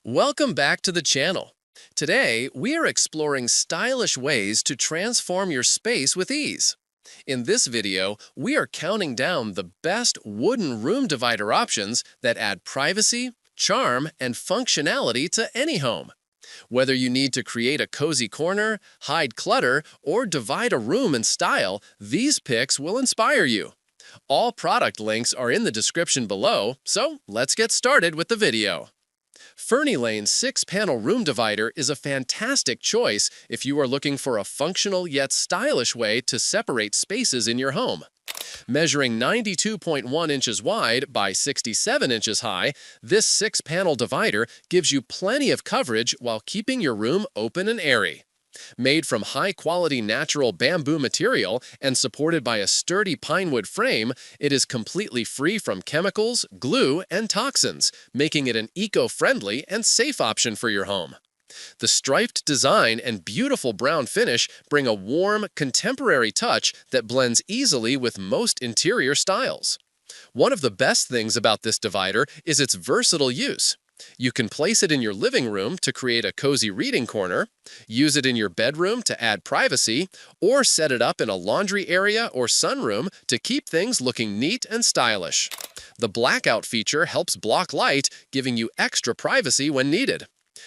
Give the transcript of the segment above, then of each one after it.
Welcome back to the channel. Today, we are exploring stylish ways to transform your space with ease. In this video, we are counting down the best wooden room divider options that add privacy, charm, and functionality to any home. Whether you need to create a cozy corner, hide clutter, or divide a room in style, these picks will inspire you. All product links are in the description below, so let's get started with the video. Furnnylane 6-panel room divider is a fantastic choice if you are looking for a functional yet stylish way to separate spaces in your home. Measuring 92.1 inches wide by 67 inches high, this 6-panel divider gives you plenty of coverage while keeping your room open and airy. Made from high-quality natural bamboo material and supported by a sturdy pinewood frame, it is completely free from chemicals, glue, and toxins, making it an eco-friendly and safe option for your home. The striped design and beautiful brown finish bring a warm, contemporary touch that blends easily with most interior styles. One of the best things about this divider is its versatile use. You can place it in your living room to create a cozy reading corner, use it in your bedroom to add privacy, or set it up in a laundry area or sunroom to keep things looking neat and stylish. The blackout feature helps block light, giving you extra privacy when needed.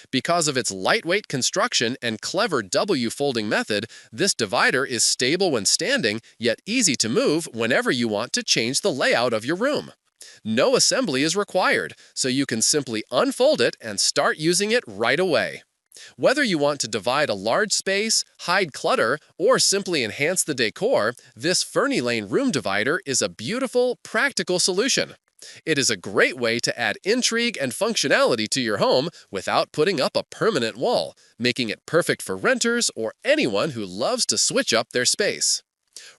Because of its lightweight construction and clever W-folding method, this divider is stable when standing, yet easy to move whenever you want to change the layout of your room. No assembly is required, so you can simply unfold it and start using it right away. Whether you want to divide a large space, hide clutter, or simply enhance the decor, this Furnnylane room divider is a beautiful, practical solution. It is a great way to add intrigue and functionality to your home without putting up a permanent wall, making it perfect for renters or anyone who loves to switch up their space.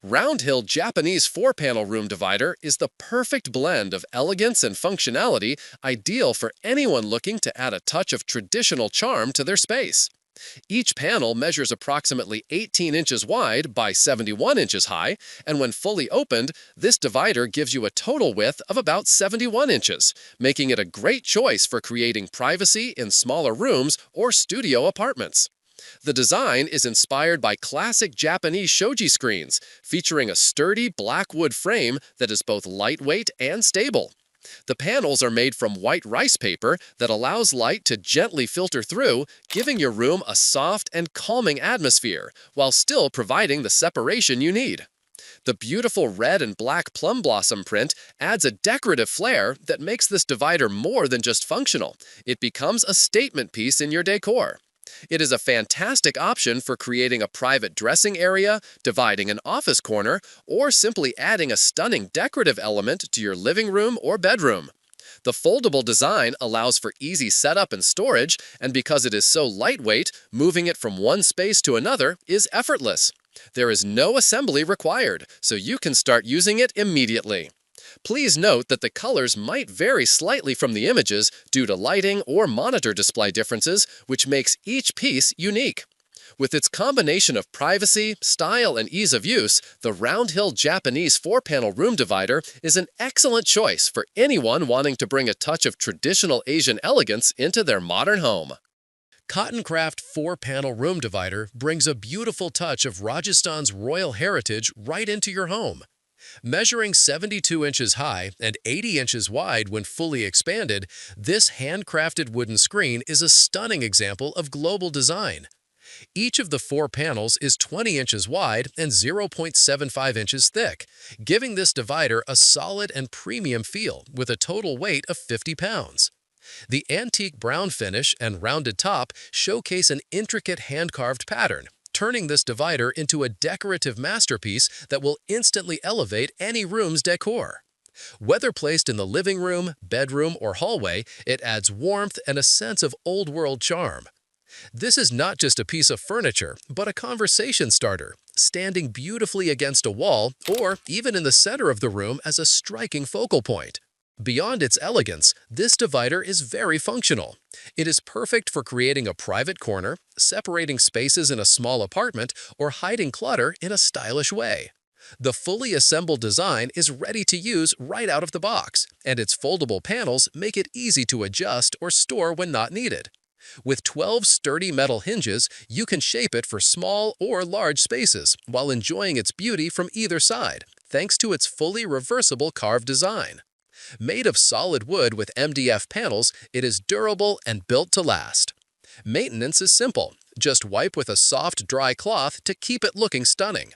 Roundhill Japanese 4-panel room divider is the perfect blend of elegance and functionality, ideal for anyone looking to add a touch of traditional charm to their space. Each panel measures approximately 18 inches wide by 71 inches high, and when fully opened, this divider gives you a total width of about 71 inches, making it a great choice for creating privacy in smaller rooms or studio apartments. The design is inspired by classic Japanese shoji screens, featuring a sturdy black wood frame that is both lightweight and stable. The panels are made from white rice paper that allows light to gently filter through, giving your room a soft and calming atmosphere, while still providing the separation you need. The beautiful red and black plum blossom print adds a decorative flair that makes this divider more than just functional. It becomes a statement piece in your decor. It is a fantastic option for creating a private dressing area, dividing an office corner, or simply adding a stunning decorative element to your living room or bedroom. The foldable design allows for easy setup and storage, and because it is so lightweight, moving it from one space to another is effortless. There is no assembly required, so you can start using it immediately. Please note that the colors might vary slightly from the images due to lighting or monitor display differences, which makes each piece unique. With its combination of privacy, style, and ease of use, the Roundhill Japanese 4-panel room divider is an excellent choice for anyone wanting to bring a touch of traditional Asian elegance into their modern home. Cottoncraft 4-panel room divider brings a beautiful touch of Rajasthan's royal heritage right into your home. Measuring 72 inches high and 80 inches wide when fully expanded, this handcrafted wooden screen is a stunning example of global design. Each of the 4 panels is 20 inches wide and 0.75 inches thick, giving this divider a solid and premium feel with a total weight of 50 pounds. The antique brown finish and rounded top showcase an intricate hand-carved pattern, turning this divider into a decorative masterpiece that will instantly elevate any room's decor. Whether placed in the living room, bedroom, or hallway, it adds warmth and a sense of old-world charm. This is not just a piece of furniture, but a conversation starter, standing beautifully against a wall or even in the center of the room as a striking focal point. Beyond its elegance, this divider is very functional. It is perfect for creating a private corner, separating spaces in a small apartment, or hiding clutter in a stylish way. The fully assembled design is ready to use right out of the box, and its foldable panels make it easy to adjust or store when not needed. With 12 sturdy metal hinges, you can shape it for small or large spaces while enjoying its beauty from either side, thanks to its fully reversible carved design. Made of solid wood with MDF panels, it is durable and built to last. Maintenance is simple. Just wipe with a soft, dry cloth to keep it looking stunning.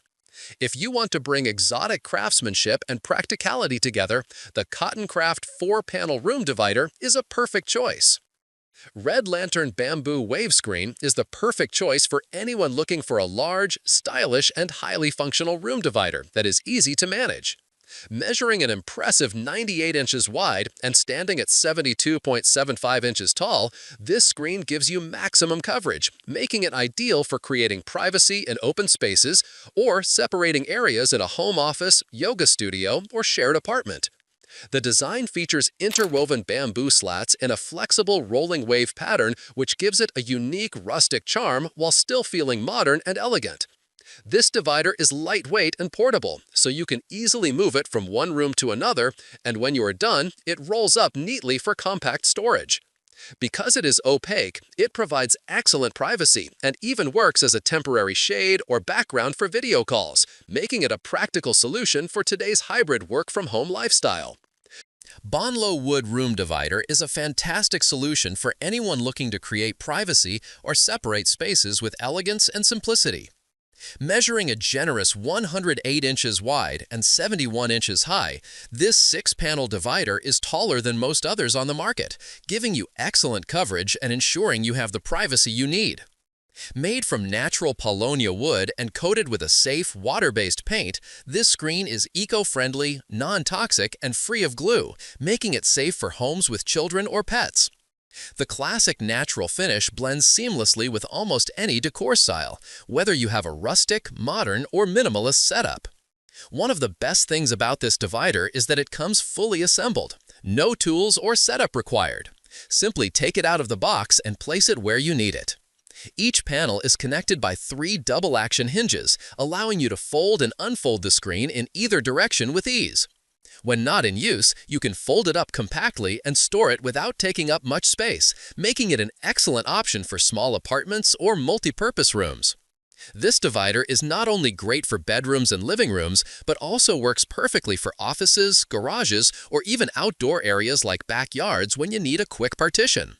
If you want to bring exotic craftsmanship and practicality together, the Cotton Craft 4-panel room divider is a perfect choice. Red Lantern Bamboo Wave Screen is the perfect choice for anyone looking for a large, stylish, and highly functional room divider that is easy to manage. Measuring an impressive 98 inches wide and standing at 72.75 inches tall, this screen gives you maximum coverage, making it ideal for creating privacy in open spaces or separating areas in a home office, yoga studio, or shared apartment. The design features interwoven bamboo slats in a flexible rolling wave pattern which gives it a unique rustic charm while still feeling modern and elegant. This divider is lightweight and portable, so you can easily move it from one room to another, and when you are done, it rolls up neatly for compact storage. Because it is opaque, it provides excellent privacy and even works as a temporary shade or background for video calls, making it a practical solution for today's hybrid work-from-home lifestyle. Bonnlo Wood Room Divider is a fantastic solution for anyone looking to create privacy or separate spaces with elegance and simplicity. Measuring a generous 108 inches wide and 71 inches high, this 6-panel divider is taller than most others on the market, giving you excellent coverage and ensuring you have the privacy you need. Made from natural paulownia wood and coated with a safe, water-based paint, this screen is eco-friendly, non-toxic, and free of glue, making it safe for homes with children or pets. The classic natural finish blends seamlessly with almost any decor style, whether you have a rustic, modern, or minimalist setup. One of the best things about this divider is that it comes fully assembled. No tools or setup required. Simply take it out of the box and place it where you need it. Each panel is connected by 3 double-action hinges, allowing you to fold and unfold the screen in either direction with ease. When not in use, you can fold it up compactly and store it without taking up much space, making it an excellent option for small apartments or multi-purpose rooms. This divider is not only great for bedrooms and living rooms, but also works perfectly for offices, garages, or even outdoor areas like backyards when you need a quick partition.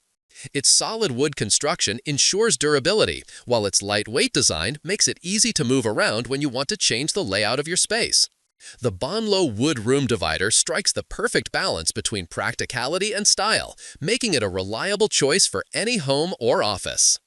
Its solid wood construction ensures durability, while its lightweight design makes it easy to move around when you want to change the layout of your space. The Bonnlo Wood Room Divider strikes the perfect balance between practicality and style, making it a reliable choice for any home or office.